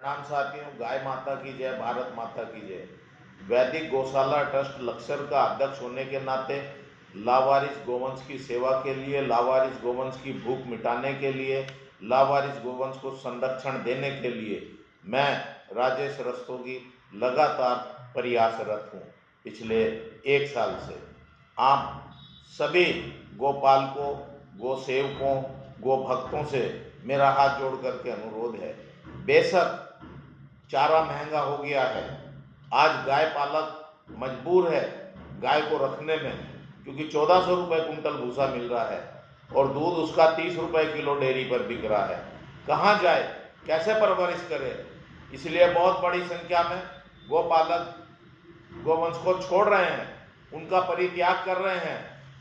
प्रणाम साथियों, गाय माता की जय, भारत माता की जय। वैदिक गौशाला ट्रस्ट लक्सर का अध्यक्ष होने के नाते लावारिस गोवंश की सेवा के लिए, लावारिस गोवंश की भूख मिटाने के लिए, लावारिस गोवंश को संरक्षण देने के लिए मैं राजेश रस्तोगी लगातार प्रयासरत हूँ। पिछले 1 साल से आप सभी गोपालकों, गो सेवकों, गो भक्तों से मेरा हाथ जोड़ करके अनुरोध है, बेशक चारा महंगा हो गया है, आज गाय पालक मजबूर है गाय को रखने में, क्योंकि 1400 रुपये कुंटल भूसा मिल रहा है और दूध उसका 30 रुपये किलो डेयरी पर बिक रहा है। कहाँ जाए, कैसे परवरिश करे? इसलिए बहुत बड़ी संख्या में गोपालक गोवंश को छोड़ रहे हैं, उनका परित्याग कर रहे हैं,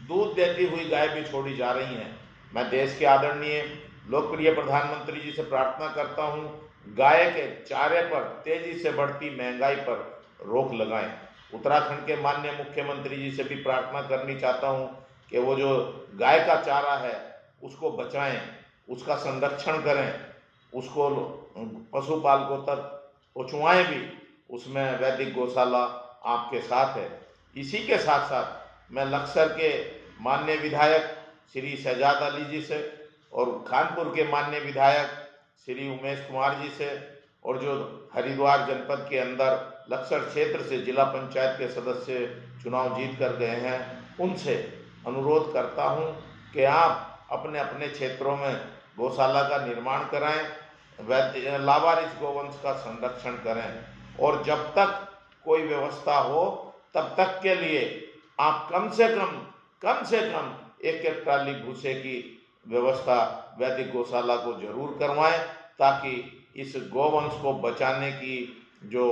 दूध देती हुई गाय भी छोड़ी जा रही हैं। मैं देश के आदरणीय लोकप्रिय प्रधानमंत्री जी से प्रार्थना करता हूं, गाय के चारे पर तेजी से बढ़ती महंगाई पर रोक लगाएं। उत्तराखंड के माननीय मुख्यमंत्री जी से भी प्रार्थना करनी चाहता हूं कि वो जो गाय का चारा है उसको बचाएं, उसका संरक्षण करें, उसको पशुपालकों तक पहुँचवाएं भी। उसमें वैदिक गौशाला आपके साथ है। इसी के साथ साथ मैं लक्सर के माननीय विधायक श्री शहजाद अली जी से और कानपुर के माननीय विधायक श्री उमेश कुमार जी से और जो हरिद्वार जनपद के अंदर लक्सर क्षेत्र से जिला पंचायत के सदस्य चुनाव जीत कर गए हैं, उनसे अनुरोध करता हूं कि आप अपने अपने क्षेत्रों में गौशाला का निर्माण कराएं, लावारिस गोवंश का संरक्षण करें और जब तक कोई व्यवस्था हो तब तक के लिए आप कम से कम 1-1 ट्राली भूसे की व्यवस्था वैदिक गौशाला को जरूर करवाएं, ताकि इस गोवंश को बचाने की जो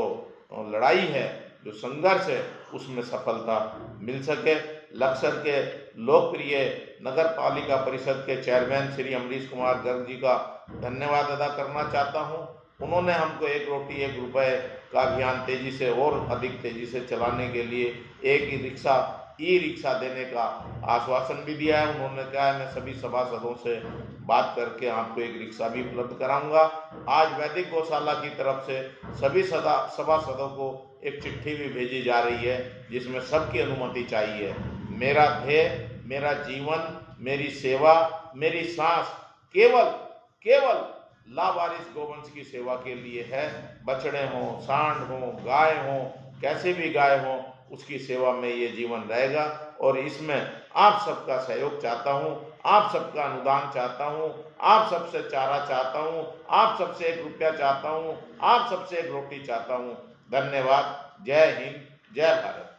लड़ाई है, जो संघर्ष है, उसमें सफलता मिल सके। लक्सर के लोकप्रिय नगर पालिका परिषद के चेयरमैन श्री अमरीश कुमार गर्ग जी का धन्यवाद अदा करना चाहता हूं। उन्होंने हमको 1 रोटी 1 रुपए का अभियान तेजी से और अधिक तेजी से चलाने के लिए एक ई रिक्शा देने का आश्वासन भी दिया है। उन्होंने कहा है मैं सभी सभासदों से बात करके आपको एक रिक्शा भी उपलब्ध कराऊंगा। आज वैदिक गौशाला की तरफ से सभी सभासदों को एक चिट्ठी भी भेजी जा रही है जिसमें सबकी अनुमति चाहिए। मेरा ध्येय, मेरा जीवन, मेरी सेवा, मेरी सांस केवल लावारिस गोवंश की सेवा के लिए है। बछड़े हों, सांड हों, गाय हों, कैसे भी गाय हों, उसकी सेवा में ये जीवन रहेगा और इसमें आप सबका सहयोग चाहता हूं, आप सबका अनुदान चाहता हूं, आप सबसे चारा चाहता हूं, आप सबसे 1 रुपया चाहता हूं, आप सबसे 1 रोटी चाहता हूं। धन्यवाद। जय हिंद, जय भारत।